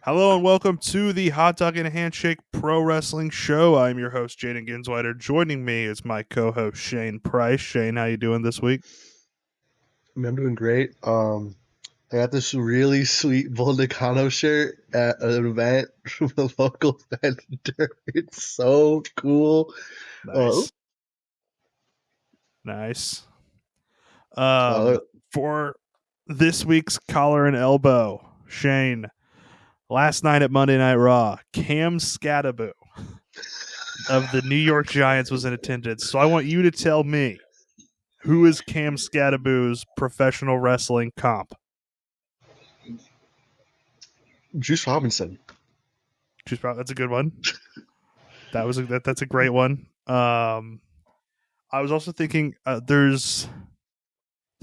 Hello and welcome to the Hot Dog and Handshake Pro Wrestling Show. I'm your host, Jayden and Shane. Joining me is my co-host, Shane Price. Shane, how you doing this week? I'm doing great. I got this really sweet Volcano shirt at an event from a local vendor. It's so cool. Uh, Nice. uh, For this week's Collar and Elbow, Shane, last night at Monday Night Raw, Cam Scattaboo of the New York Giants was in attendance. So I want you to tell me, who is Cam Scattaboo's professional wrestling comp? Juice Robinson. That's a good one. That's a great one. I was also thinking there's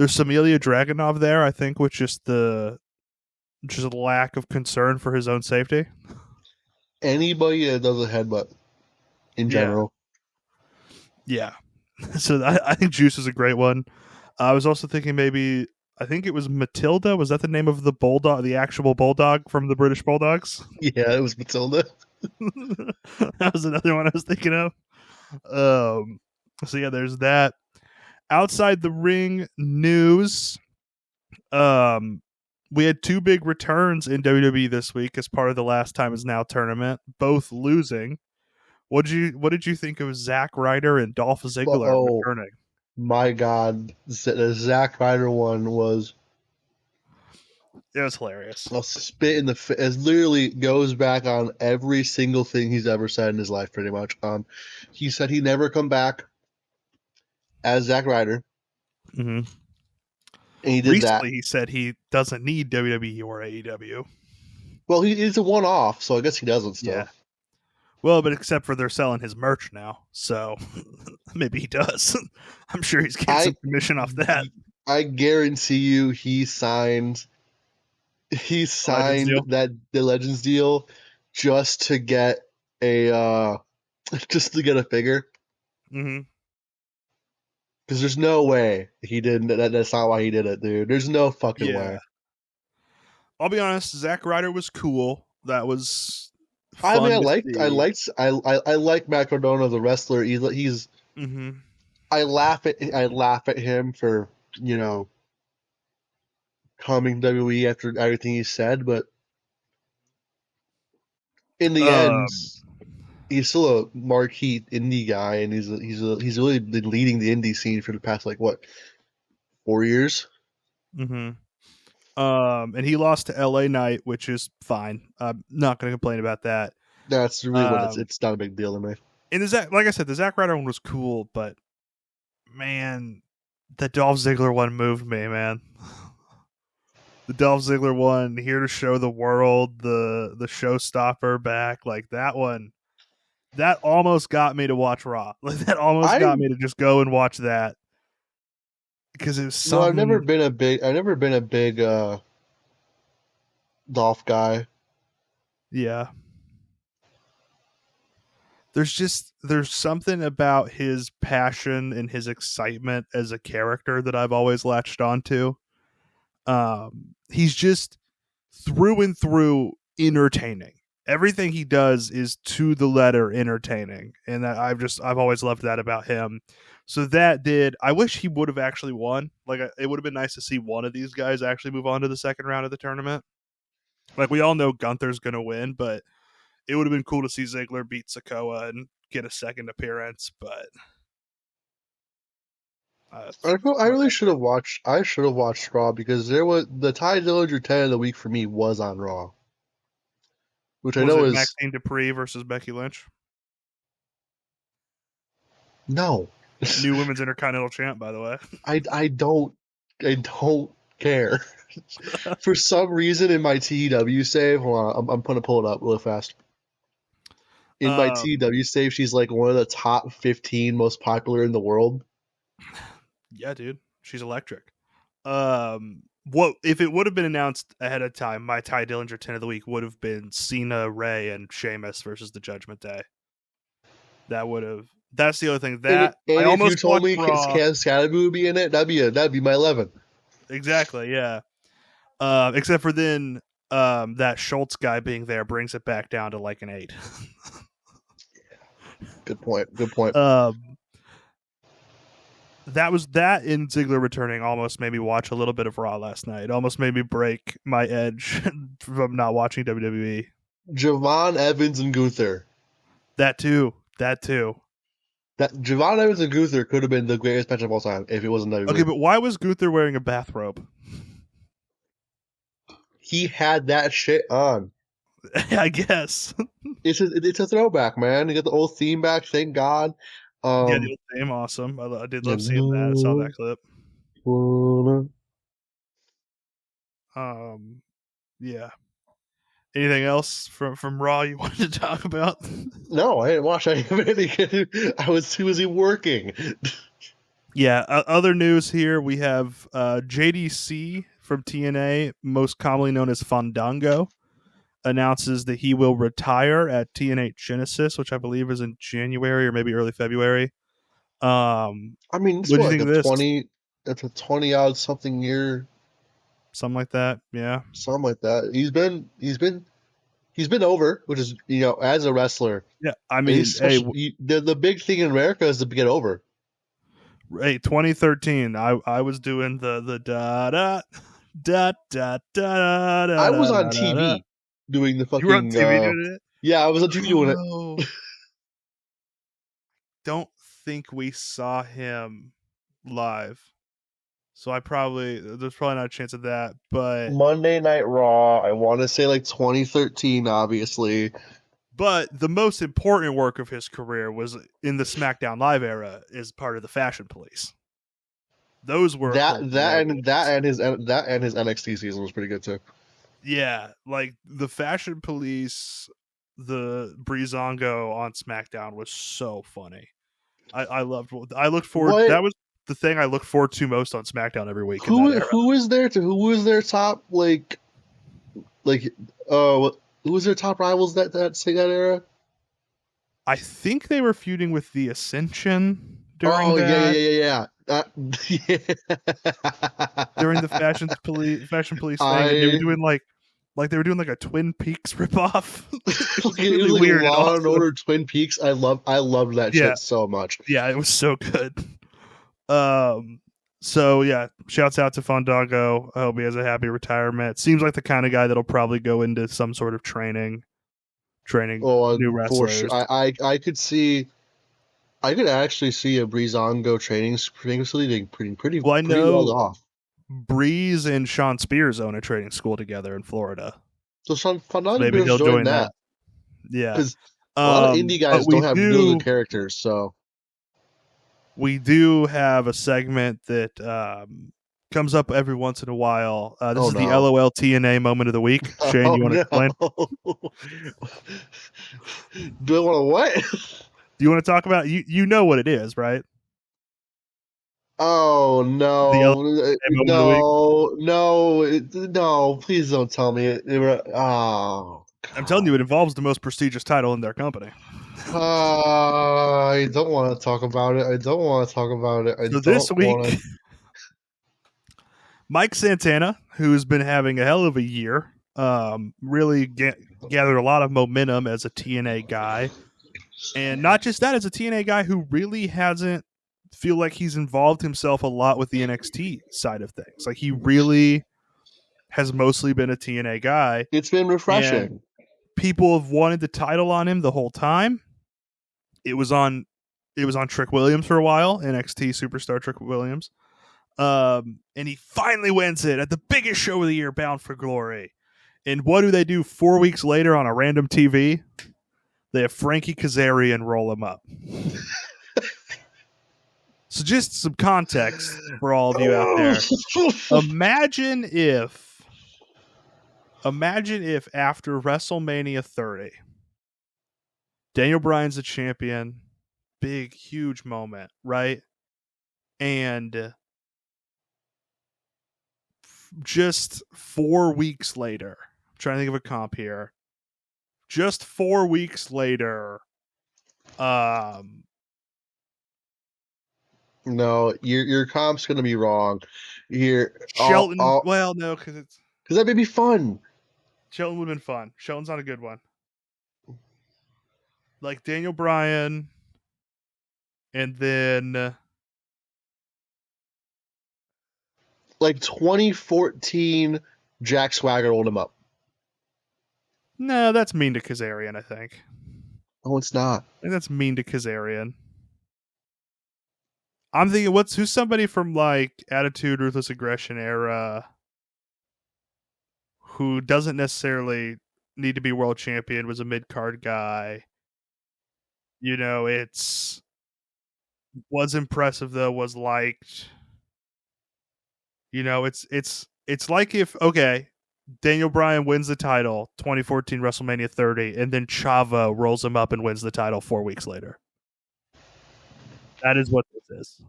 some Ilya Dragunov there, I think, with just a lack of concern for his own safety. Anybody that does a headbutt in general. Yeah. So I think Juice is a great one. I was also thinking maybe, I think it was Matilda. Was that the name of the bulldog, the actual bulldog from the British Bulldogs? Yeah, it was Matilda. That was another one I was thinking of. So yeah, there's that. Outside the ring news, we had two big returns in WWE this week as part of the Last Time Is Now tournament, both losing. What did you think of Zack Ryder and Dolph Ziggler returning? My God, the Zack Ryder one was. It was hilarious. A spit in the face. It literally goes back on every single thing he's ever said in his life, pretty much. He said he'd never come back as Zack Ryder. Mm-hmm. And he did Recently, that. he said he doesn't need WWE or AEW. Well, he's a one-off, so I guess he doesn't still. Yeah. Well, but except for they're selling his merch now, so maybe he does. I'm sure he's getting some commission off that. I guarantee you, he signed the Legends deal just to get a figure. Mm-hmm. Because there's no way he didn't. That's not why he did it, dude. There's no fucking way. I'll be honest. Zack Ryder was cool. That was fun. I mean, I like Matt Cardona, the wrestler. He's. Mm-hmm. I laugh at him for coming WWE after everything he said, but in the end, he's still a marquee indie guy, and he's really been leading the indie scene for the past 4 years. Mm-hmm. And he lost to LA Knight, which is fine. I'm not going to complain about that. That's really what it's not a big deal to me. And like I said, the Zack Ryder one was cool, but man, the Dolph Ziggler one moved me, man. The Dolph Ziggler one, here to show the world, the showstopper back, like that one, that almost got me to watch Raw. Like that almost got me to just go and watch that. Because it was something. I've never been a big Dolph guy. Yeah. There's something about his passion and his excitement as a character that I've always latched onto. He's just through and through entertaining. Everything he does is to the letter entertaining, and I've always loved that about him. So I wish he would have actually won. Like, it would have been nice to see one of these guys actually move on to the second round of the tournament. Like, we all know Gunther's going to win, but it would have been cool to see Ziggler beat Sikoa and get a second appearance. But I really should have watched. I should have watched Raw because there was the Ty Dillinger 10 of the week for me was on Raw, which I know is Maxine Dupree versus Becky Lynch. No. New Women's Intercontinental Champ, by the way. I don't care. For some reason in my TEW save, hold on, I'm gonna pull it up really fast. In my TEW save, she's like one of the top 15 most popular in the world. Yeah, dude, she's electric. What if it would have been announced ahead of time? My Ty Dillinger 10 of the week would have been Cena, Ray, and Sheamus versus the Judgment Day. That's the other thing. And I almost if you told me Cam Scattaboo would be in it, that'd be my 11. Exactly, yeah. Except for then that Schultz guy being there brings it back down to like an 8. Good point. Good point. That was that in Ziggler returning almost made me watch a little bit of Raw last night. Almost made me break my edge from not watching WWE. Javon Evans and Gunther. That too. That too. That Javon Evans and Gunther could have been the greatest match of all time if it wasn't WWE. Okay, but why was Gunther wearing a bathrobe? He had that shit on. I guess. It's a throwback, man. You got the old theme back, thank God. Yeah, the old theme, awesome. I did love seeing that. I saw that clip. Yeah. Anything else from Raw you wanted to talk about? No, I didn't watch any of it. I was too busy working. Yeah. Other news here, we have JDC from TNA, most commonly known as Fandango, announces that he will retire at TNA Genesis, which I believe is in January or maybe early February. I mean, it's What do you what, think like of this? 20. That's a 20-odd something year, something like that. Yeah, something like that. He's been over, which is, as a wrestler. yeah. I mean, The big thing in America is to get over. Hey, 2013. I was doing the da da da da da da. I was on da, TV doing the fucking. You were on TV doing it? Yeah, I was on TV doing it. Don't think we saw him live, so there's probably not a chance of that. But Monday Night Raw. I want to say like 2013, obviously. But the most important work of his career was in the SmackDown Live era as part of the Fashion Police. Those were that and his NXT season was pretty good too. Yeah, like the Fashion Police, the Breezango on SmackDown was so funny. I looked forward. That was the thing I looked forward to most on SmackDown every week. Who was their top who was their top rivals that era? I think they were feuding with the Ascension during yeah. During the Fashion Police thing, and they were doing like they were doing like a Twin Peaks ripoff. It was really like weird. Law and Order Twin Peaks. I loved that shit so much. Yeah, it was so good. So yeah, shouts out to Fandango. I hope he has a happy retirement. Seems like the kind of guy that'll probably go into some sort of training new wrestlers. For sure. I could actually see a Breezango training facility being pretty well off. Breeze and Sean Spears own a training school together in Florida. So maybe he'll join that. Yeah, because a lot of indie guys don't have really good characters. So we do have a segment that comes up every once in a while. This is the LOLTNA moment of the week. Shane, you want to explain? Do I want to what? Do you want to talk about you know what it is, right? Oh no! No! Please don't tell me it. Oh, God. I'm telling you, it involves the most prestigious title in their company. I don't want to talk about it. So this week, Mike Santana, who's been having a hell of a year, really gathered a lot of momentum as a TNA guy, and not just that, as a TNA guy who really hasn't feel like he's involved himself a lot with the NXT side of things. Like he really has mostly been a TNA guy. It's been refreshing. People have wanted the title on him the whole time. It was on Trick Williams for a while, NXT superstar Trick Williams. And he finally wins it at the biggest show of the year, Bound for Glory. And what do they do 4 weeks later on a random TV? They have Frankie Kazarian roll him up. So just some context for all of you out there. Imagine if after WrestleMania 30, Daniel Bryan's the champion, big, huge moment, right? And just 4 weeks later, I'm trying to think of a comp here. Just 4 weeks later, no, your comp's gonna be wrong. Here, Shelton. Well, no, because that may be fun. Shelton would have been fun. Shelton's not a good one. Like Daniel Bryan, and then Like 2014, Jack Swagger rolled him up. no, that's mean to Kazarian. I think Oh, it's not. that's mean to Kazarian. I'm thinking, who's somebody from like Attitude, Ruthless Aggression era who doesn't necessarily need to be world champion, was a mid card guy. You know, was impressive though, was liked. You know, it's like if Daniel Bryan wins the title 2014 WrestleMania 30, and then Chavo rolls him up and wins the title 4 weeks later. That is what this is.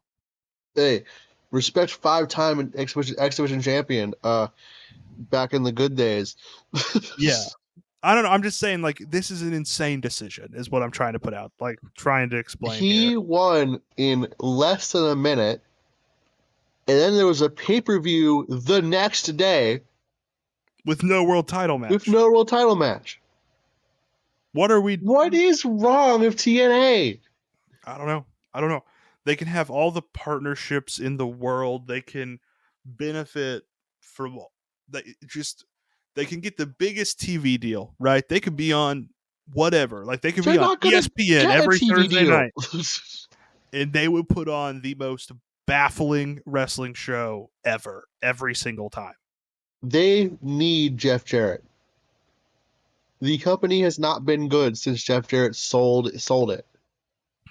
Hey, respect 5-time X Division champion. Back in the good days. Yeah. I don't know. I'm just saying, like, this is an insane decision, is what I'm trying to put out. Like, trying to explain He here. won in less than a minute, and then there was a pay-per-view the next day With no world title match. with no world title match. What is wrong with TNA? I don't know. They can have all the partnerships in the world. They can benefit from they can get the biggest TV deal, right? They could be on whatever. Like they could be on ESPN every Thursday night. And they would put on the most baffling wrestling show ever, every single time. They need Jeff Jarrett. The company has not been good since Jeff Jarrett sold it.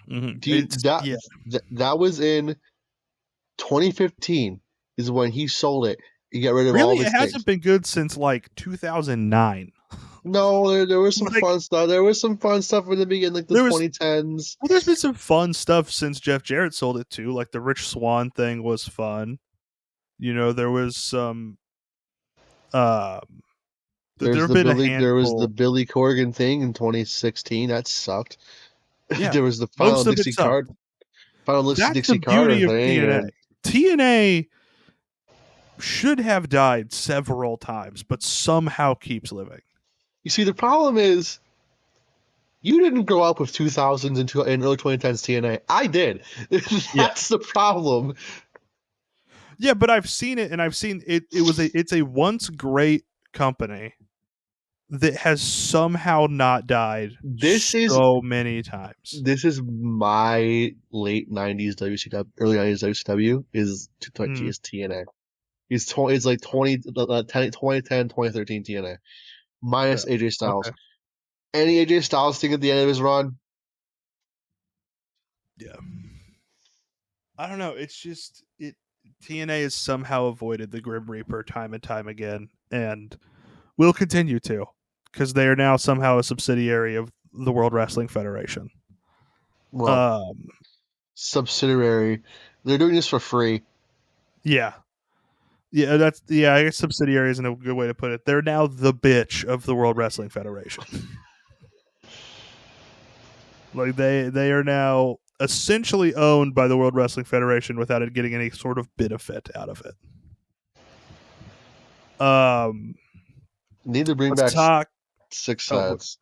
Mm-hmm. That was in 2015 is when he sold it. You get rid of really, all of his it hasn't been good since like 2009. No, there was some fun stuff. There was some fun stuff in the beginning, like the 2010s. Well, there's been some fun stuff since Jeff Jarrett sold it too. Like the Rich Swann thing was fun. You know, there was some. There was the Billy Corgan thing in 2016. That sucked. Yeah, there was the final Dixie Carter thing. TNA should have died several times, but somehow keeps living. You see, the problem is you didn't grow up with 2000s and early 2010s TNA. I did. That's the problem. Yeah, but I've seen it, and I've seen it. It's a once great company that has somehow not died so many times. This is my late 90s WCW, early 90s WCW is TNA. It's like 2010, 2013 TNA. Minus AJ Styles. Okay. Any AJ Styles thing at the end of his run? Yeah. I don't know. It's just TNA has somehow avoided the Grim Reaper time and time again, and will continue to, because they are now somehow a subsidiary of the World Wrestling Federation. Well, subsidiary. They're doing this for free. Yeah. Yeah, I guess subsidiary isn't a good way to put it. They're now the bitch of the World Wrestling Federation. Like they are now essentially owned by the World Wrestling Federation without it getting any sort of benefit out of it. Need to bring back 6 sides.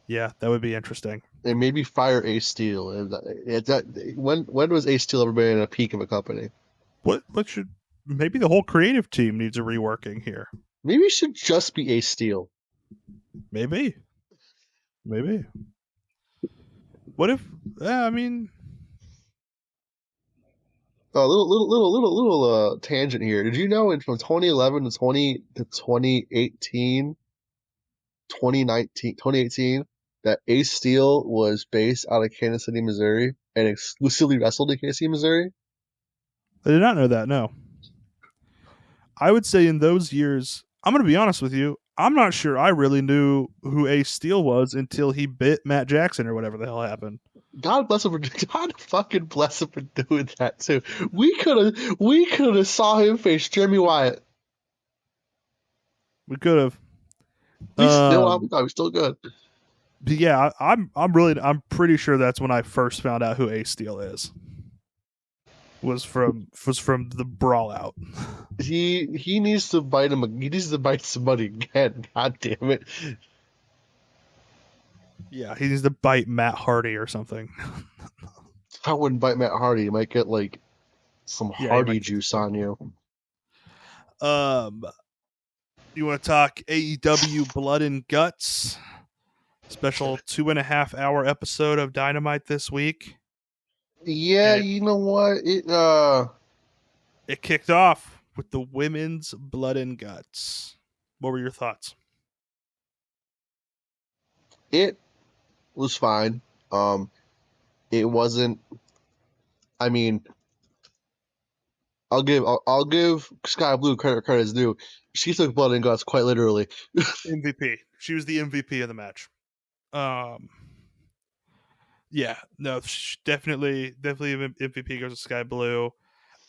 Yeah, that would be interesting. And maybe fire Ace Steel. When was Ace Steel ever been in a peak of a company? Maybe the whole creative team needs a reworking here. Maybe it should just be Ace Steel. Maybe. What if? I mean, a little tangent here. Did you know from 2011 to 2018, 2018, that Ace Steel was based out of Kansas City, Missouri, and exclusively wrestled in Kansas City, Missouri? I did not know that. No. I would say in those years, I'm going to be honest with you, I'm not sure I really knew who Ace Steel was until he bit Matt Jackson or whatever the hell happened. God fucking bless him for doing that too. We could have saw him face Jeremy Wyatt. We could have. I'm still good. But yeah, I'm pretty sure that's when I first found out who Ace Steel is. was from the brawl out. He needs to bite him. He needs to bite somebody again. God damn it! Yeah, he needs to bite Matt Hardy or something. I wouldn't bite Matt Hardy. You might get like some Yeah, you Hardy might get juice on you. You want to talk AEW Blood and Guts? Special 2.5 hour episode of Dynamite this week. Yeah, And you know what? it kicked off with the women's Blood and Guts. What were your thoughts? It was fine. It wasn't. I mean, I'll give Sky Blue credit is due. She took blood and guts quite literally. MVP. She was the MVP of the match. Yeah, no, definitely MVP goes to Sky Blue.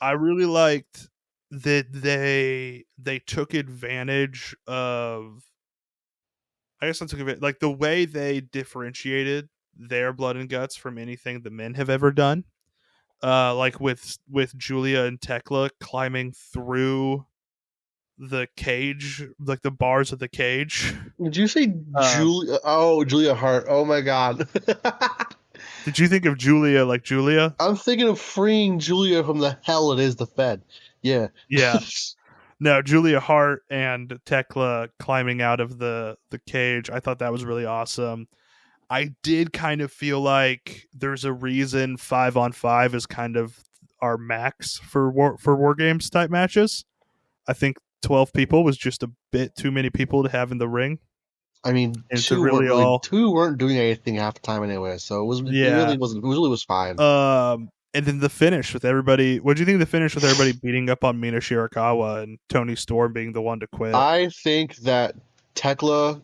I really liked that they took advantage of. I guess I took advantage, like the way they differentiated their Blood and Guts from anything the men have ever done. Like with Julia and Tekla climbing through the cage, like the bars of the cage. Did you say Um, Julia? Oh, Julia Hart. Oh my God. did you think of Julia like Julia? I'm thinking of freeing Julia from the hell it is the Fed. Yeah. Yeah. No, Julia Hart and Tekla climbing out of the cage. I thought that was really awesome. I did kind of feel like there's a reason 5-on-5 is kind of our max for war games type matches. I think 12 people was just a bit too many people to have in the ring, I mean, and to really all two weren't doing anything half the time anyway, so it yeah. really wasn't. It really was fine. And then the finish with everybody. What do you think of the finish with everybody beating up on Mina Shirakawa and Tony Storm being the one to quit? I think that Tekla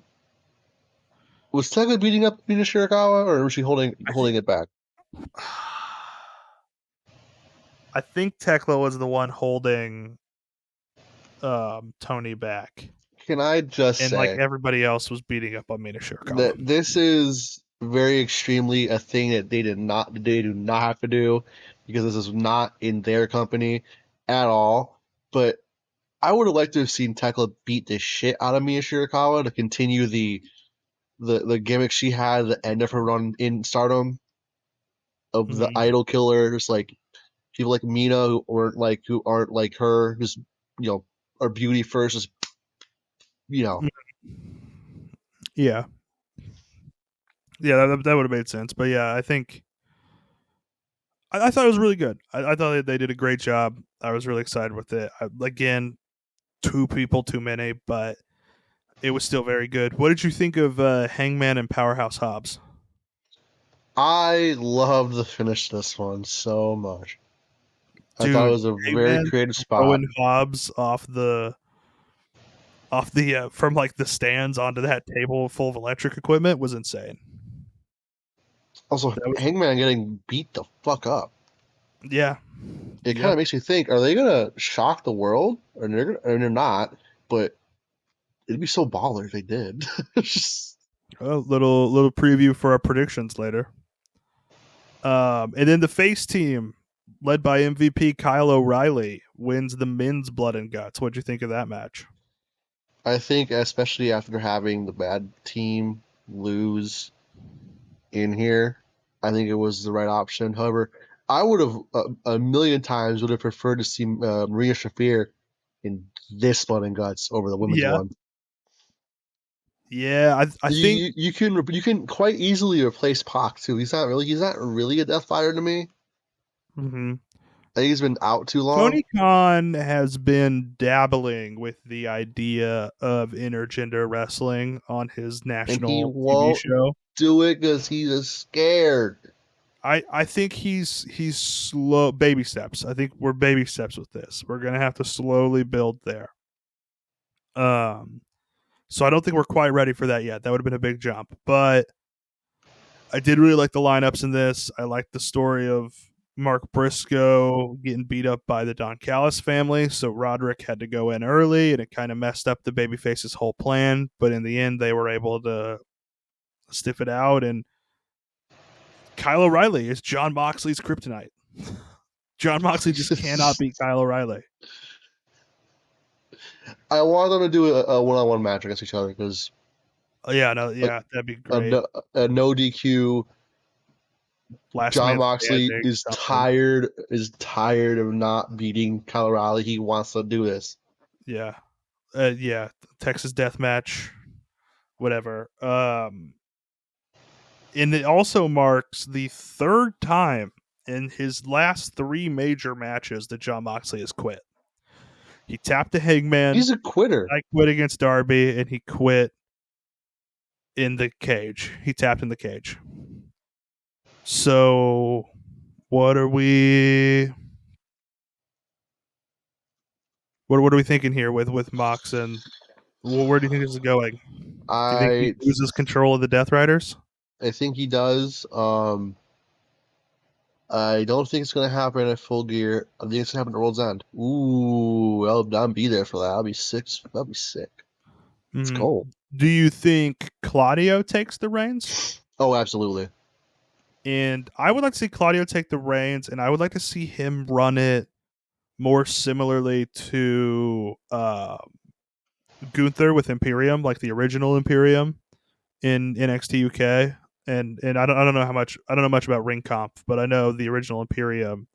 was Tekla beating up Mina Shirakawa, or was she holding it back? I think Tekla was the one holding Tony back, Can I just and like say everybody else was beating up on Mina Shirakawa. that this is very extremely a thing that they do not have to do because this is not in their company at all. But I would have liked to have seen Tekla beat the shit out of Mina Shirakawa to continue the gimmick she had at the end of her run in Stardom of the Mm-hmm. idol killer, just like people like Mina who aren't like her, just are beauty first, just Yeah, yeah, that would have made sense. But yeah, I think I thought it was really good. I thought they did a great job. I was really excited with it. Again, 2 people too many, but it was still very good. What did you think of Hangman and Powerhouse Hobbs? I loved the finish to this one so much. I thought it Dude, was a very Hangman creative spot. throwing Hobbs off the from like the stands onto that table full of electric equipment was insane. Also, That was Hangman getting beat the fuck up. yeah, It kind yep. of makes me think: are they gonna shock the world, or they're not? But it'd be so baller if they did. A little preview for our predictions later. And then the face team, led by MVP Kyle O'Reilly, wins the men's Blood and Guts. What'd you think of that match? I think, especially after having the bad team lose in here, I think it was the right option. However, I would have a million times would have preferred to see Maria Shafir in this Blood and Guts over the women's Yeah, one. yeah. I think You can quite easily replace Pac too. He's not really a Death Fighter to me. mhm. I think he's been out too long, Tony Khan has been dabbling with the idea of intergender wrestling on his and he national TV won't show. do it because he's scared. I think he's slow baby steps. I think we're baby steps with this. We're gonna have to slowly build there. Um, so I don't think we're quite ready for that yet. That would have been a big jump, but I did really like the lineups in this. I liked the story of Mark Briscoe getting beat up by the Don Callis family, so Roderick had to go in early, and it kind of messed up the babyface's whole plan. But in the end, they were able to stiff it out, and Kyle O'Reilly is John Moxley's kryptonite. John Moxley just cannot beat Kyle O'Reilly. I want them to do a one-on-one match against each other because That'd be great. a no DQ. Last John man Moxley standing, is something. tired of not beating Kyle O'Reilly. He wants to do this. Yeah, Texas Death Match, whatever. And it also marks the third time in his last 3 major matches that John Moxley has quit. He tapped the Hangman. He's a quitter. I quit against Darby, and he quit in the cage. He tapped in the cage. So, what are we thinking here with Mox, and where do you think this is going? Do you think he loses control of the Death Riders? I think he does. I don't think it's going to happen at Full Gear. I think it's going to happen at World's End. Ooh, I'll be there for that. I'll be sick. That'll be sick. Let's go. Do you think Claudio takes the reins? Oh, absolutely. And I would like to see Claudio take the reins, and I would like to see him run it more similarly to Gunther with Imperium, like the original Imperium in NXT UK. And I don't know much about Ring Comp, but I know the original Imperium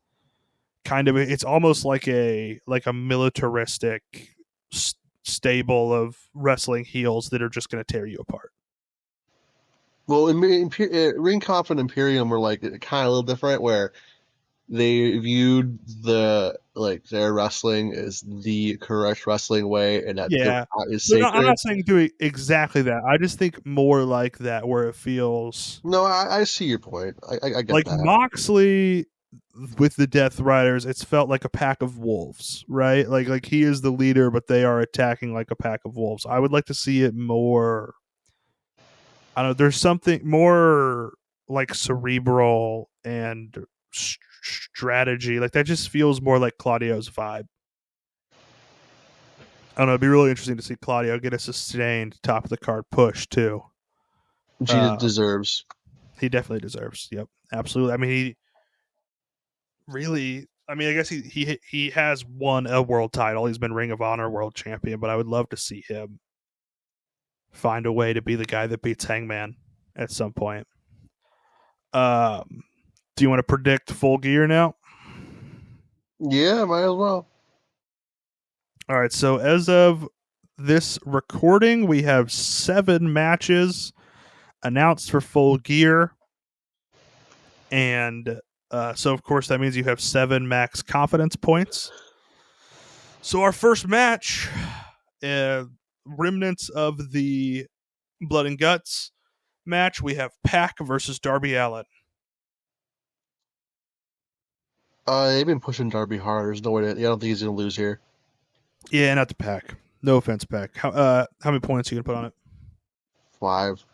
kind of, it's almost like a militaristic stable of wrestling heels that are just going to tear you apart. Well, Ring Comp and Imperium were like kind of a little different, where they viewed their wrestling as the correct wrestling way, and that is sacred. I'm not saying do exactly that. I just think more like that, where it feels. No, I see your point. I get like that. Moxley with the Death Riders, it's felt like a pack of wolves, right? Like he is the leader, but they are attacking like a pack of wolves. I would like to see it more. I don't know. There's something more like cerebral and strategy. Like that just feels more like Claudio's vibe. I don't know. It'd be really interesting to see Claudio get a sustained top of the card push too. He deserves. He definitely deserves. Yep, absolutely. I mean, he really. I mean, I guess he has won a world title. He's been Ring of Honor world champion, but I would love to see him find a way to be the guy that beats Hangman at some point. Do you want to predict Full Gear now? Yeah, might as well. All right. So as of this recording, we have 7 matches announced for Full Gear, and so of course that means you have 7 max confidence points. So our first match, remnants of the Blood and Guts match, we have Pac versus Darby Allin. They've been pushing Darby hard. There's no way. I don't think he's gonna lose here. Yeah, not the Pac. No offense, Pac. How many points are you gonna put on it? 5.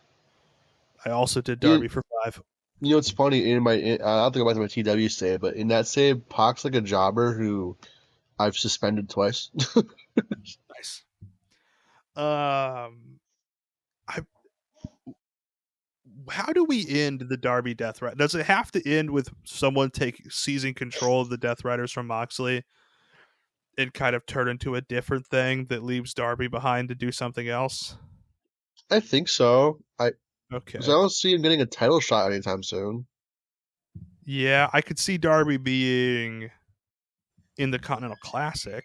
I also did Darby for 5. You know, it's funny. I don't think I went to my TW save, but in that save, Pac's like a jobber who I've suspended twice. Nice. How do we end the Darby Death Rider? Does it have to end with someone seizing control of the Death Riders from Moxley and kind of turn into a different thing that leaves Darby behind to do something else? I think so. Okay. Because I don't see him getting a title shot anytime soon. Yeah, I could see Darby being in the Continental Classic.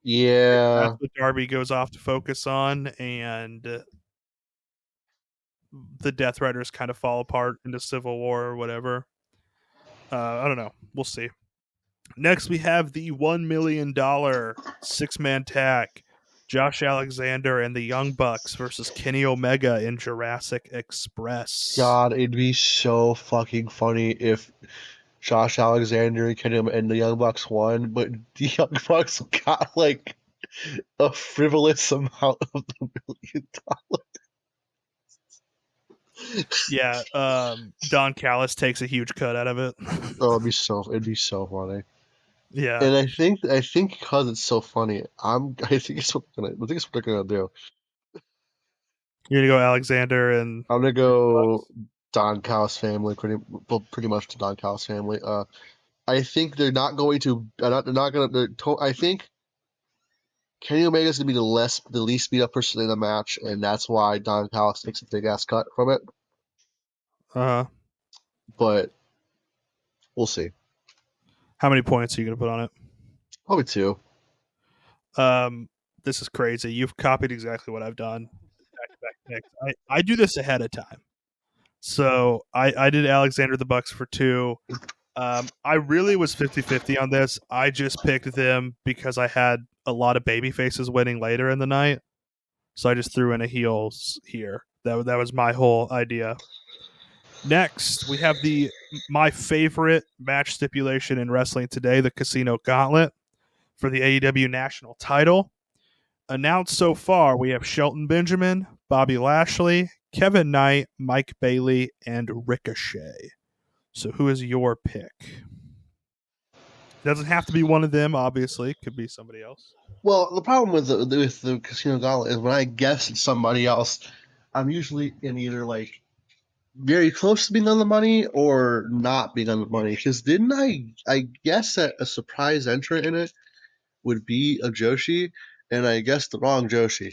Yeah. That's what Darby goes off to focus on, and the Death Riders kind of fall apart into Civil War or whatever. I don't know. We'll see. Next, we have the $1 million 6-man tag. Josh Alexander and the Young Bucks versus Kenny Omega in Jurassic Express. God, it'd be so fucking funny if Josh Alexander and Kenny and the Young Bucks won, but the Young Bucks got like a frivolous amount of the $1 million. Yeah, Don Callis takes a huge cut out of it. Oh, it'd be so funny. Yeah, And I think because it's so funny, I think it's what they're gonna do. you're gonna go Alexander and I'm gonna go Don Callis family, pretty much the Don Callis family. I think they're not going to. They're not going to. I think Kenny Omega's going to be the least beat up person in the match, and that's why Don Callis takes a big ass cut from it. But we'll see. How many points are you going to put on it? Probably 2. This is crazy. You've copied exactly what I've done. Back-to-back picks. I do this ahead of time. So I did Alexander the Bucks for 2. I really was 50-50 on this. I just picked them because I had a lot of baby faces winning later in the night. So I just threw in a heels here. That was my whole idea. Next, we have my favorite match stipulation in wrestling today, the Casino Gauntlet for the AEW National Title. Announced so far, we have Shelton Benjamin, Bobby Lashley, Kevin Knight, Mike Bailey, and Ricochet. So who is your pick? It doesn't have to be one of them, obviously. It could be somebody else. Well, the problem with the Casino Gauntlet is when I guess it's somebody else, I'm usually in either like very close to being on the money or not being on the money. Because didn't I guess that a surprise entrant in it would be a Joshi, and I guessed the wrong Joshi.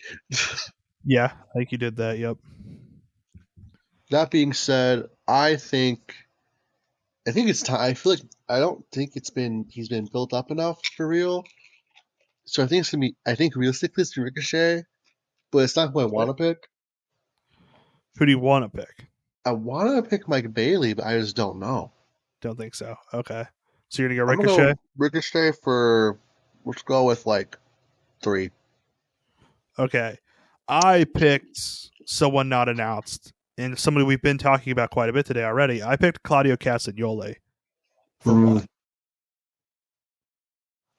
Yeah, I think you did that. Yep. That being said, I think it's time. I feel like I don't think he's been built up enough for real. So I think it's gonna be. I think realistically it's Ricochet, but it's not who I want to pick. Who do you want to pick? I want to pick Mike Bailey, but I just don't know. Don't think so. Okay. So you're going to go I'm gonna Ricochet? go Ricochet for. Let's go with like 3. Okay. I picked someone not announced and somebody we've been talking about quite a bit today already. I picked Claudio Castagnoli for 1.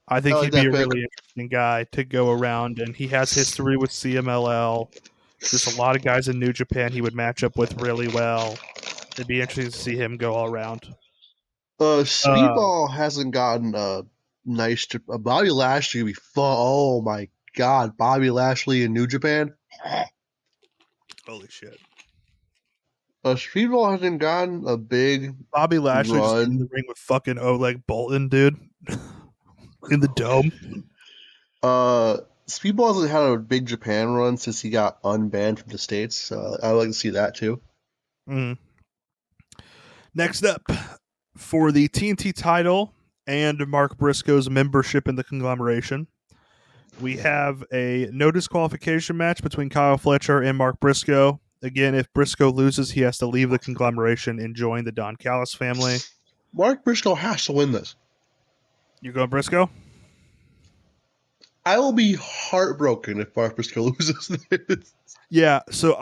I think I like he'd be that a pick. really interesting guy to go around, and he has history with CMLL. There's a lot of guys in New Japan he would match up with really well. It'd be interesting to see him go all around. Speedball hasn't gotten a nice. Bobby Lashley would be fun. Oh my god, Bobby Lashley in New Japan. Holy shit. Speedball hasn't gotten a big Bobby Lashley just in the run. ring with fucking Oleg Bolton, dude. In the dome. Speedball hasn't had a big Japan run since he got unbanned from the States. I'd like to see that too. Mm. Next up, for the TNT title and Mark Briscoe's membership in the conglomeration, we have a no disqualification match between Kyle Fletcher and Mark Briscoe. Again, if Briscoe loses, he has to leave the conglomeration and join the Don Callis family. Mark Briscoe has to win this. You going Briscoe? I will be heartbroken if Mark Briscoe loses this. Yeah. So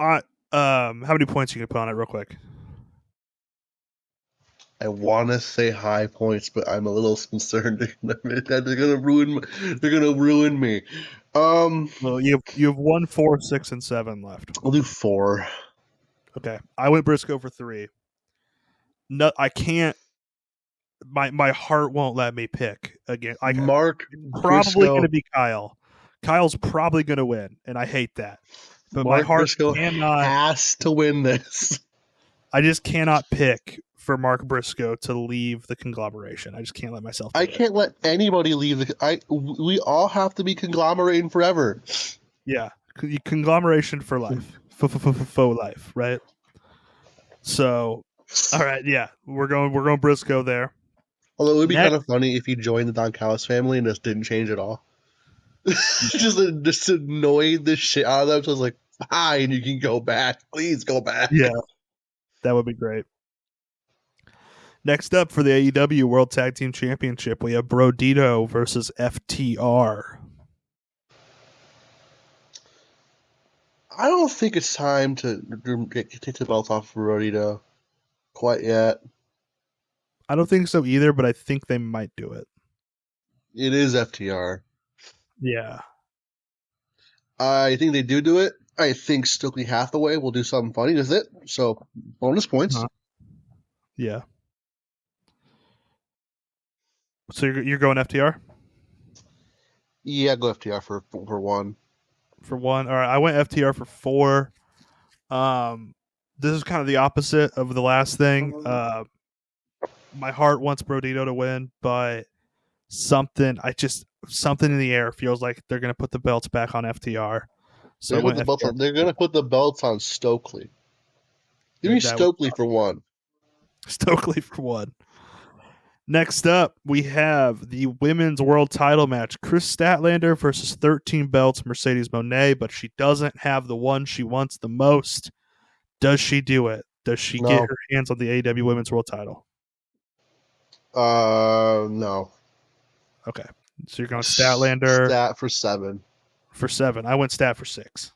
how many points are you gonna put on it, real quick? I want to say high points, but I'm a little concerned that they're gonna ruin. They're gonna ruin me. Well, you have 1, 4, 6, and 7 left. I'll do 4. Okay, I went Briscoe for 3. No, I can't. My heart won't let me pick again. Mark Probably going Briscoe. to be Kyle. Kyle's probably going to win, and I hate that. But my Mark heart Briscoe cannot. has to win this. I just cannot pick for Mark Briscoe to leave the conglomeration. I just can't let myself. I can't let anybody leave. We all have to be conglomerating forever. Yeah, conglomeration for life, faux life, right? So, all right, yeah, we're going Briscoe there. Although it would be kind of funny if he joined the Don Callis family and just didn't change at all. just annoyed the shit out of them. So I was like, fine, you can go back. Please go back. Yeah, that would be great. Next up for the AEW World Tag Team Championship, we have Brodito versus FTR. I don't think it's time to take the belt off of Brodito quite yet. I don't think so either, but I think they might do it. It is FTR. Yeah. I think they do it. I think Stokely Hathaway will do something funny with it. So, bonus points. Yeah. So you're going FTR? Yeah, go FTR for 1. For 1. All right, I went FTR for 4. This is kind of the opposite of the last thing. my heart wants Brodito to win, but something in the air feels like they're going to put the belts back on FTR. So They're gonna put the belts on Stokely. Give me Stokely for one. Stokely for one. Next up, we have the women's world title match. Chris Statlander versus 13 belts Mercedes Moné, but she doesn't have the one she wants the most. Does she do it? Does she get her hands on the AEW women's world title? No. Okay. So you're going Statlander. Stat for 7. For 7. I went Stat for 6.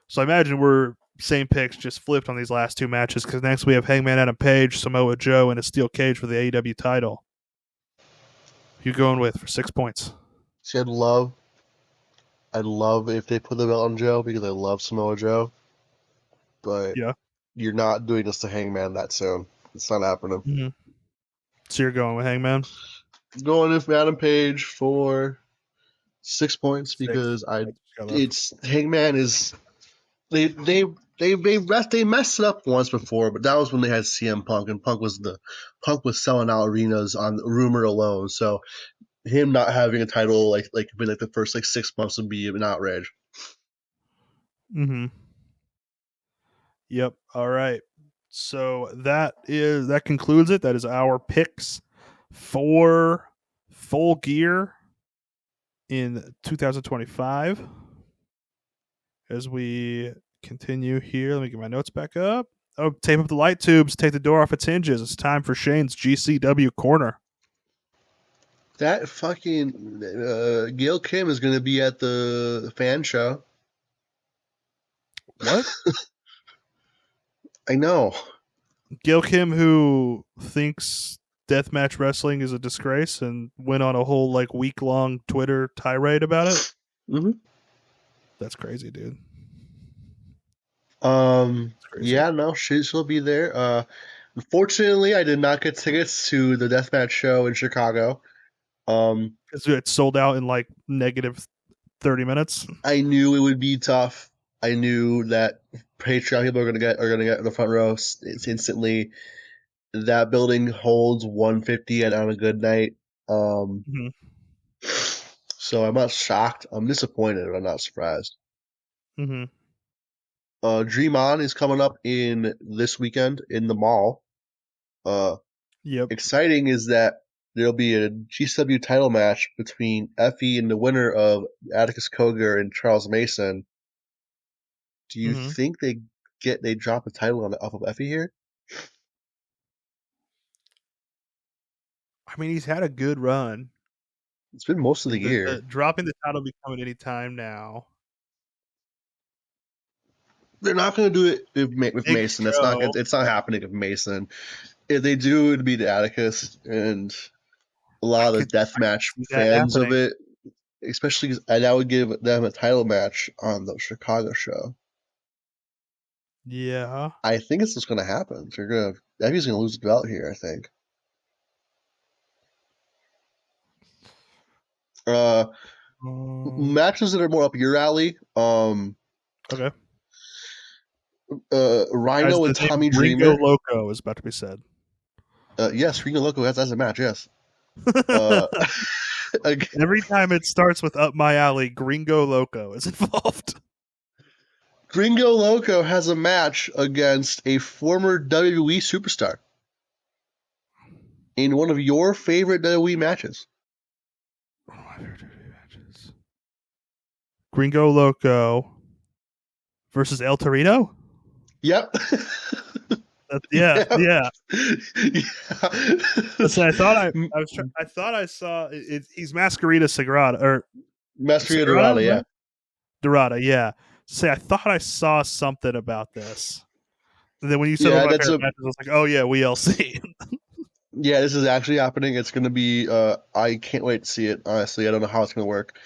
So I imagine we're same picks, just flipped on these last two matches, because next we have Hangman Adam Page, Samoa Joe, and a steel cage for the AEW title. Who you going with for 6 points? See, I'd love if they put the belt on Joe because I love Samoa Joe. But yeah, you're not doing this to Hangman that soon. It's not happening. Mm-hmm. So you're going with Hangman? Going with Adam Page for 6 points because Hangman is they messed it up once before, but that was when they had CM Punk, and Punk was selling out arenas on rumor alone. So him not having a title like the first 6 months would be an outrage. Mm-hmm. Yep. All right. So that concludes it. That is our picks for Full Gear in 2025. As we continue here, let me get my notes back up. Oh, tape up the light tubes, take the door off its hinges. It's time for Shane's GCW corner. That fucking Gail Kim is going to be at the fan show. What? I know. Gail Kim, who thinks deathmatch wrestling is a disgrace and went on a whole week-long Twitter tirade about it. Mm-hmm. That's crazy, dude. Yeah, no, she'll be there. Unfortunately, I did not get tickets to the deathmatch show in Chicago. Because it sold out in negative 30 minutes. I knew it would be tough. I knew that Patreon people are gonna get in the front row instantly. That building holds 150 on a good night. Mm-hmm. So I'm not shocked. I'm disappointed, but I'm not surprised. Mm-hmm. Dream On is coming up in this weekend in the mall. Yep. Exciting is that there'll be a GCW title match between Effie and the winner of Atticus Cogar and Charles Mason. Do you think they drop a title off of Effie here? I mean, he's had a good run. It's been most of the year. Dropping the title be coming any time now. They're not going to do it with Mason. It's not happening with Mason. If they do, it'd be the Atticus and a lot of the deathmatch fans of it, especially because that would give them a title match on the Chicago show. Yeah, I think it's what's going to happen. Effie's going to lose the belt here, I think. Matches that are more up your alley. Okay. Rhino and Tommy Dreamer. Ringo Loco is about to be said. Yes, Ringo Loco has a match. Yes. Every time it starts with up my alley, Gringo Loco is involved. Gringo Loco has a match against a former WWE superstar in one of your favorite WWE matches. Gringo Loco versus El Torito? Yep. Yeah. Listen, I thought I saw it, he's Masquerita Sagrada or Masquerita Dorada, yeah. Dorada, yeah. Say, I thought I saw something about this. And then when you said matches, I was like, oh yeah, WLC. Yeah, this is actually happening. It's going to be. I can't wait to see it. Honestly, I don't know how it's going to work,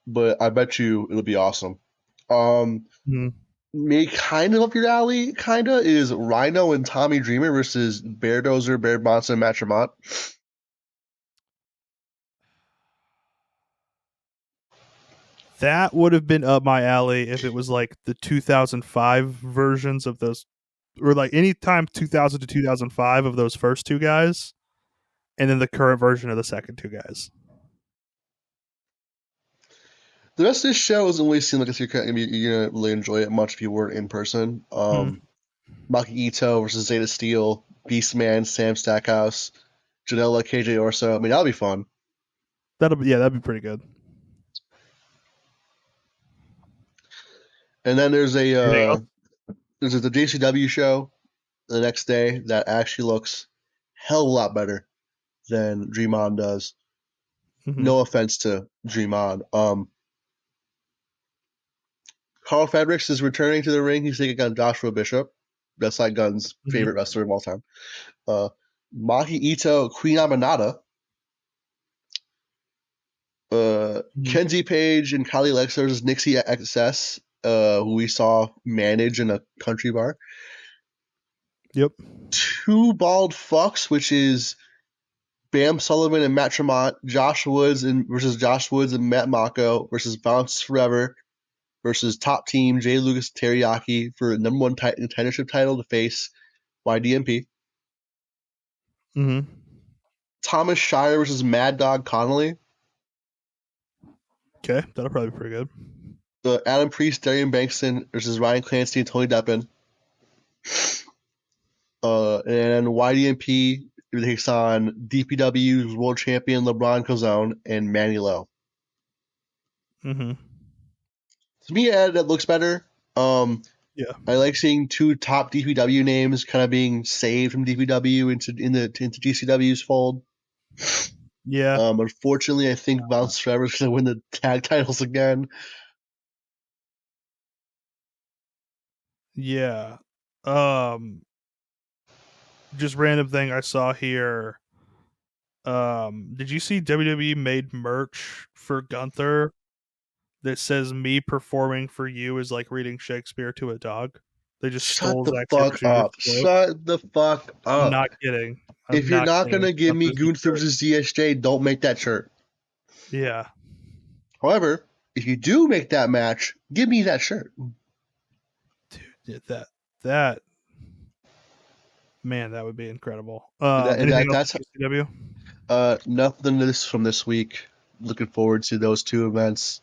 but I bet you it'll be awesome. Kind of up your alley, kinda, is Rhino and Tommy Dreamer versus Bear Dozer, Bear Bonson, Matt Tremont. That would have been up my alley if it was the 2005 versions of those, or anytime 2000 to 2005 of those first two guys. and then the current version of the second two guys. The rest of this show doesn't really seem like you're gonna really enjoy it much if you weren't in person. Maki Ito versus Zeta Steel, Beastman, Sam Stackhouse, Janela, KJ Orso. I mean, that'll be fun. That'd be pretty good. And then there's Anything else? the JCW show the next day that actually looks hell of a lot better than Dream On does. No offense to Dream On. Carl Fredericks is returning to the ring. He's taking on Joshua Bishop. That's like Gunn's favorite wrestler of all time. Maki Ito, Queen Aminata. Kenzie Page and Kylie Lex versus Nixie XS, who we saw manage in a country bar. Yep. Two bald fucks, which is Bam Sullivan and Matt Tremont, Josh Woods versus Josh Woods and Matt Mako versus Bounce Forever versus Top Team Jay Lucas Teriyaki for the number one contendership title to face YDMP. Thomas Shire versus Mad Dog Connolly. Okay, that'll probably be pretty good. Adam Priest, Darian Bankston versus Ryan Clancy and Tony Deppen. And YDMP takes on DPW's world champion LeBron Cozone and Manny Lowe. To me, that looks better. Yeah. I like seeing two top DPW names kind of being saved from DPW into GCW's fold. Yeah. Unfortunately, I think Bounce Forever is going to win the tag titles again. Yeah. Just random thing I saw here. Did you see WWE made merch for Gunther that says "Me performing for you is like reading Shakespeare to a dog"? They just Shut stole the Zack Sabre fuck up. Jr.'s quote. Shut the fuck up. I'm not kidding. If you're not going to give me Gunther versus ZSJ, don't make that shirt. Yeah. However, if you do make that match, give me that shirt. Dude, that man, that would be incredible. Anything else from GCW? Nothing from this week. Looking forward to those two events.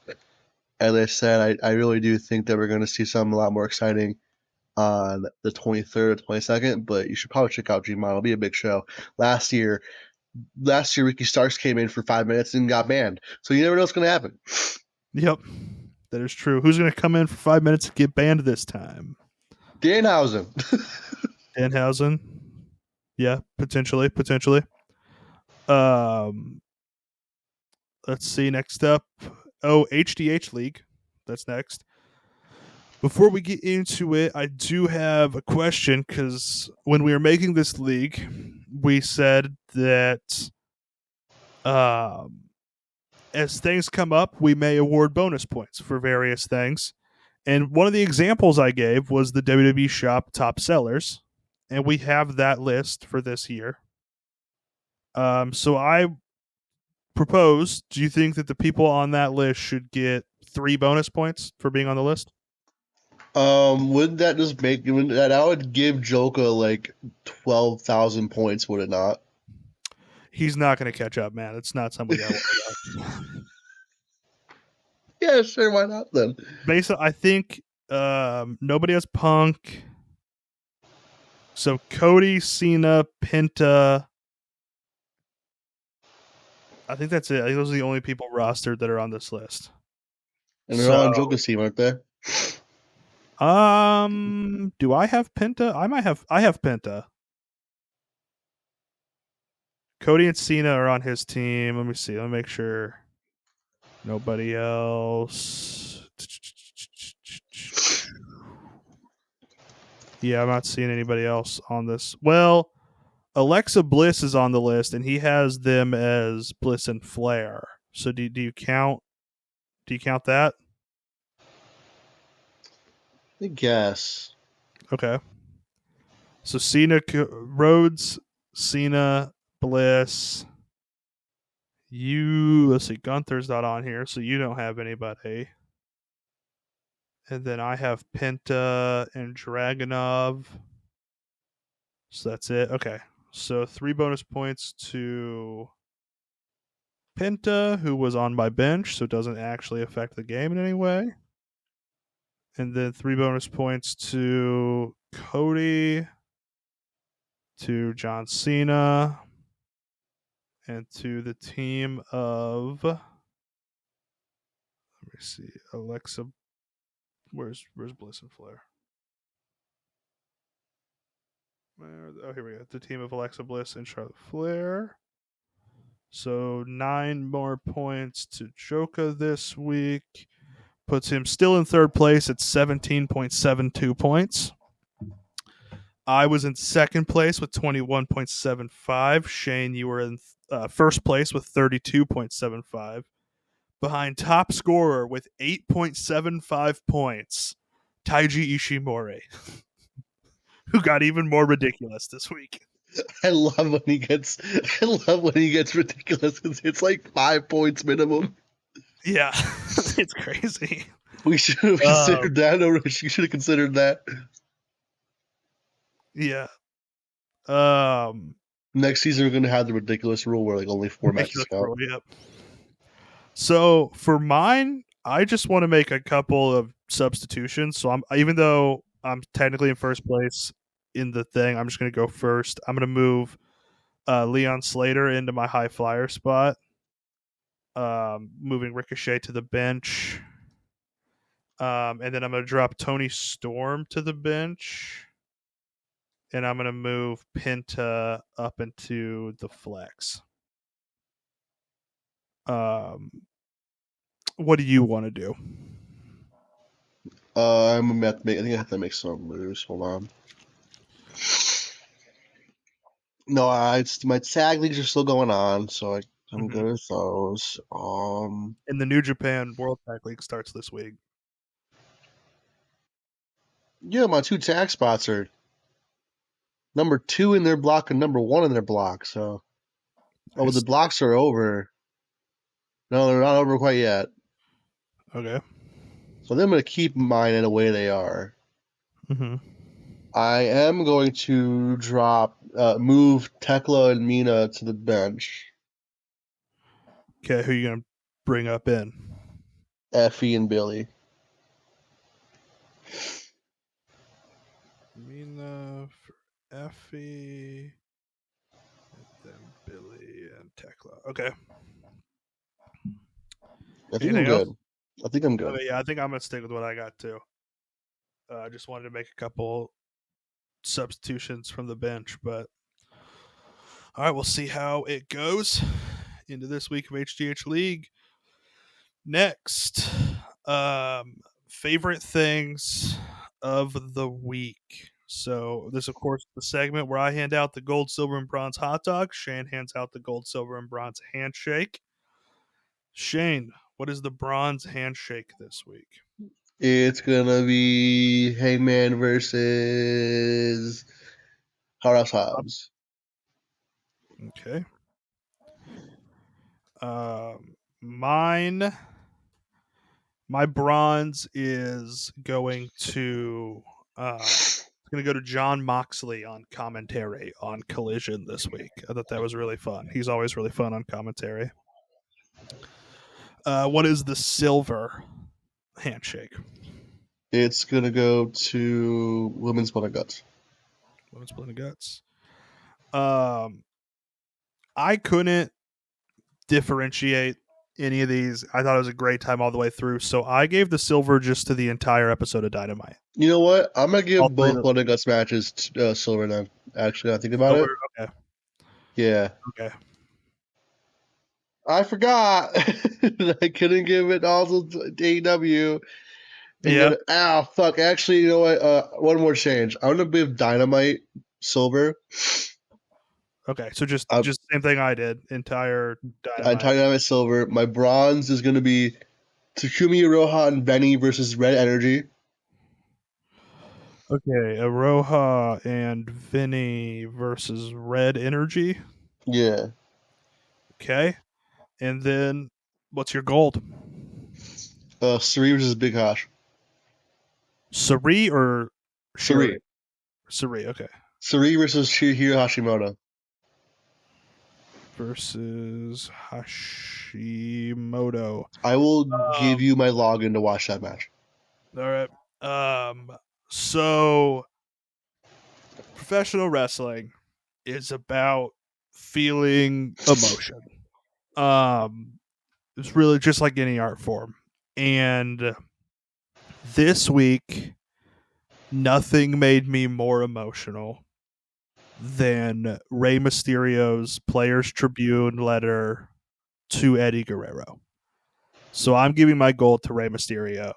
As I said, I really do think that we're going to see something a lot more exciting on the 23rd or 22nd, but you should probably check out G-Mon. It'll be a big show. Last year, Ricky Starks came in for 5 minutes and got banned. So you never know what's going to happen. Yep. That is true. Who's going to come in for 5 minutes and get banned this time? Danhausen. Danhausen. Yeah, potentially. Let's see. Next up. Oh, HDH League. That's next. Before we get into it, I do have a question because when we were making this league, we said that as things come up, we may award bonus points for various things. And one of the examples I gave was the WWE Shop top sellers, and we have that list for this year. So I propose, do you think that the people on that list should get 3 bonus points for being on the list? Wouldn't that just make that would give Joka like 12,000 points, would it not? He's not going to catch up, man. It's not something we got to worry about. Yeah, sure, why not then? Basically, I think nobody has Punk. So Cody, Cena, Penta. I think that's it. I think those are the only people rostered that are on this list. And they're all on Joka's team, aren't they? Do I have Penta? I have Penta. Cody and Cena are on his team. Let me see. Let me make sure. Nobody else. Yeah, I'm not seeing anybody else on this. Well, Alexa Bliss is on the list, and he has them as Bliss and Flair. So do you count? Do you count that? I guess. Okay. So Cena, Rhodes, Cena, Bliss. Let's see, Gunther's not on here, so you don't have anybody. And then I have Penta and Dragunov. So that's it. Okay. So 3 bonus points to Penta, who was on my bench, so it doesn't actually affect the game in any way. And then 3 bonus points to Cody, to John Cena, and to the team of, let me see, Alexa. Where's Bliss and Flair? Oh, here we go. The team of Alexa Bliss and Charlotte Flair. So 9 more points to Joka this week. Puts him still in third place at 17.72 points. I was in second place with 21.75. Shane, you were in first place with 32.75. Behind top scorer with 8.75 points, Taiji Ishimori, who got even more ridiculous this week. I love when he gets ridiculous because it's like 5 points minimum. Yeah, it's crazy. We should have considered that, or you should have considered that. Yeah. Next season we're gonna have the ridiculous rule where like only 4 matches count. Yep. So for mine, I just want to make a couple of substitutions. So even though I'm technically in first place in the thing, I'm just going to go first. I'm going to move Leon Slater into my high flyer spot, moving Ricochet to the bench, and then I'm going to drop Tony Storm to the bench, and I'm going to move Penta up into the flex. What do you want to do? I think I have to make some moves. Hold on. No, my tag leagues are still going on, so I'm good with those. And the New Japan World Tag League starts this week. Yeah, my 2 tag spots are number 2 in their block and number 1 in their block. So, but the blocks are over. No, they're not over quite yet. Okay. So then I'm going to keep mine in the way they are. Mm-hmm. I am going to move Tekla and Mina to the bench. Okay, who are you going to bring up in? Effie and Billy. Mina for Effie, and then Billy and Tekla. Okay. I think I'm good. I think I'm good. Okay, yeah, I think I'm going to stick with what I got too. I just wanted to make a couple substitutions from the bench, but all right, we'll see how it goes into this week of HGH League. Next, favorite things of the week. So this, of course, the segment where I hand out the gold, silver, and bronze hot dog. Shane hands out the gold, silver, and bronze handshake. Shane, what is the bronze handshake this week? It's gonna be Hangman versus Powerhouse Hobbs. Okay. Mine. My bronze is going to going to go to John Moxley on commentary on Collision this week. I thought that was really fun. He's always really fun on commentary. What is the silver handshake? It's gonna go to Women's Blood and Guts. Women's Blood and Guts. I couldn't differentiate any of these. I thought it was a great time all the way through. So I gave the silver just to the entire episode of Dynamite. You know what? I'm gonna give both Blood and Guts matches silver then. Actually, I think about it. Okay. Yeah. Okay. I forgot. I couldn't give it all to AEW. Yeah. Fuck. Actually, you know what? One more change. I'm gonna give Dynamite silver. Okay, so just same thing I did. Entire Dynamite silver. My bronze is gonna be Takumi Iroha and Benny versus Red Energy. Okay, Iroha and Vinny versus Red Energy. Yeah. Okay, and then what's your gold? Suri versus Big Hash. Suri or Suri. Suri, okay. Suri versus Hiro Hashimoto. versus Hashimoto. I will give you my login to watch that match. All right. So professional wrestling is about feeling emotion. It's really just like any art form. And this week, nothing made me more emotional than Rey Mysterio's Players Tribune letter to Eddie Guerrero. So I'm giving my gold to Rey Mysterio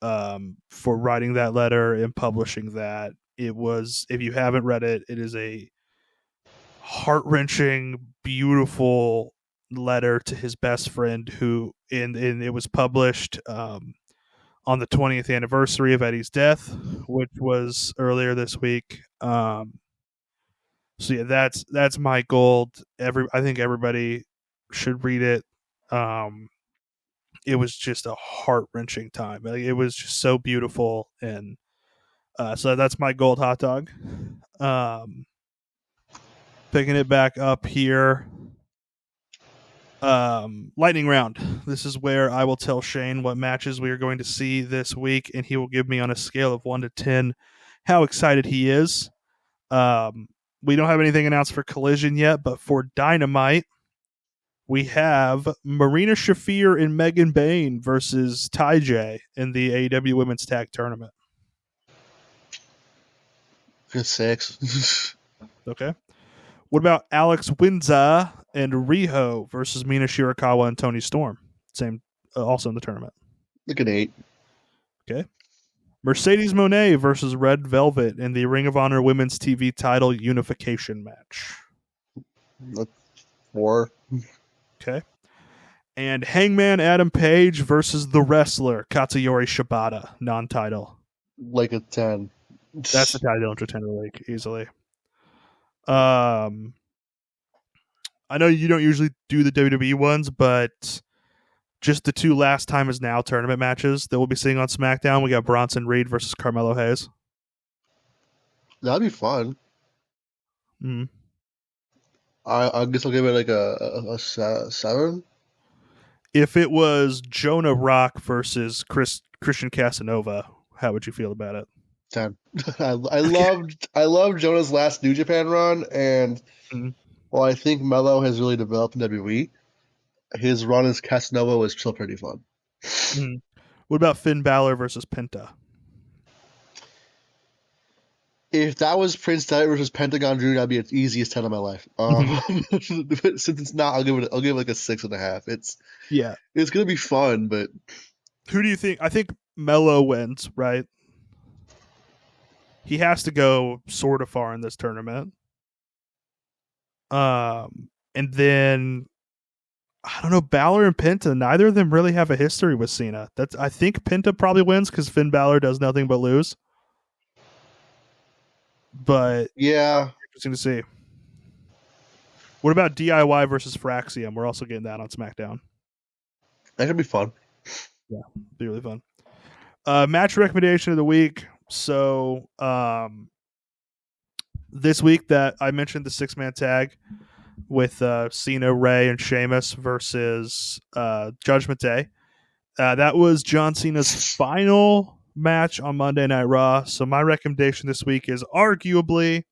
for writing that letter and publishing that. It was, if you haven't read it, it is a heart-wrenching, beautiful letter to his best friend who, and it was published on the 20th anniversary of Eddie's death, which was earlier this week. So yeah, that's my gold. I think everybody should read it. It was just a heart-wrenching time. Like, it was just so beautiful, and so that's my gold hot dog. Picking it back up here. Lightning round. This is where I will tell Shane what matches we are going to see this week, and he will give me on a scale of 1 to 10 how excited he is. We don't have anything announced for Collision yet, but for Dynamite, we have Marina Shafir and Megan Bayne versus Ty J in the AEW Women's Tag Tournament. Good 6. Okay. What about Alex Winza and Riho versus Mina Shirakawa and Toni Storm? Same, also in the tournament. Look at 8. Okay. Mercedes Moné versus Red Velvet in the Ring of Honor Women's TV title unification match. 4. Okay. And Hangman Adam Page versus The Wrestler Katsuyori Shibata, non-title. Like a 10. That's the title Entertainer League, easily. I know you don't usually do the WWE ones, but just the 2 last time is now tournament matches that we'll be seeing on SmackDown. We got Bronson Reed versus Carmelo Hayes. That'd be fun. Mm-hmm. I guess I'll give it like a 7. If it was Jonah Rock versus Christian Casanova, how would you feel about it? 10. I loved Jonah's last New Japan run, and while I think Mello has really developed in WWE, his run as Casanova was still pretty fun. Mm-hmm. What about Finn Balor versus Penta? If that was Prince Devitt versus Pentagon Jr., that'd be the easiest 10 of my life. But since it's not, I'll give it like a 6.5. It's gonna be fun, but who do you think? I think Mello wins, right? He has to go sort of far in this tournament. And then I don't know, Balor and Penta, neither of them really have a history with Cena. I think Penta probably wins because Finn Balor does nothing but lose. But yeah, interesting to see. What about DIY versus Fraxium? We're also getting that on SmackDown. That could be fun. Yeah, be really fun. Match recommendation of the week. So this week that I mentioned the 6-man tag with Cena, Ray, and Sheamus versus Judgment Day. That was John Cena's final match on Monday Night Raw. So my recommendation this week is arguably,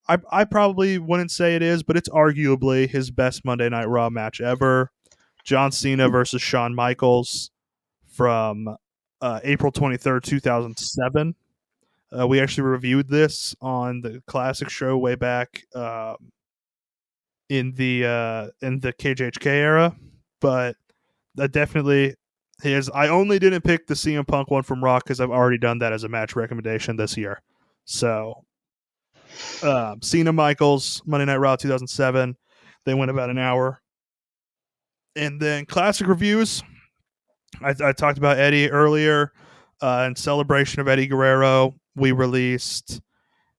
I probably wouldn't say it is, but it's arguably his best Monday Night Raw match ever. John Cena versus Shawn Michaels from April 23rd, 2007. We actually reviewed this on the Classic show way back in the KJHK era, but that definitely is. I only didn't pick the CM Punk one from Raw because I've already done that as a match recommendation this year. So Cena Michaels Monday Night Raw 2007. They went about an hour, and then classic reviews. I talked about Eddie earlier. In celebration of Eddie Guerrero, we released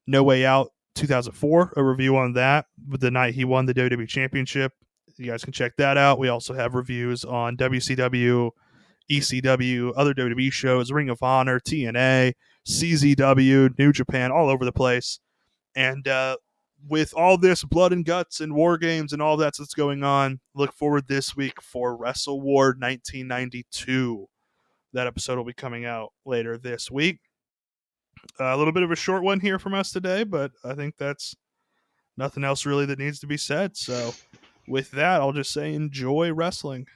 No Way Out 2004, a review on that, with the night he won the WWE Championship. You guys can check that out. We also have reviews on WCW, ECW, other WWE shows, Ring of Honor, TNA, CZW, New Japan, all over the place. And with all this blood and guts and war games and all that's going on, look forward this week for Wrestle War 1992. That episode will be coming out later this week. A little bit of a short one here from us today, but I think that's nothing else really that needs to be said. So with that, I'll just say enjoy wrestling.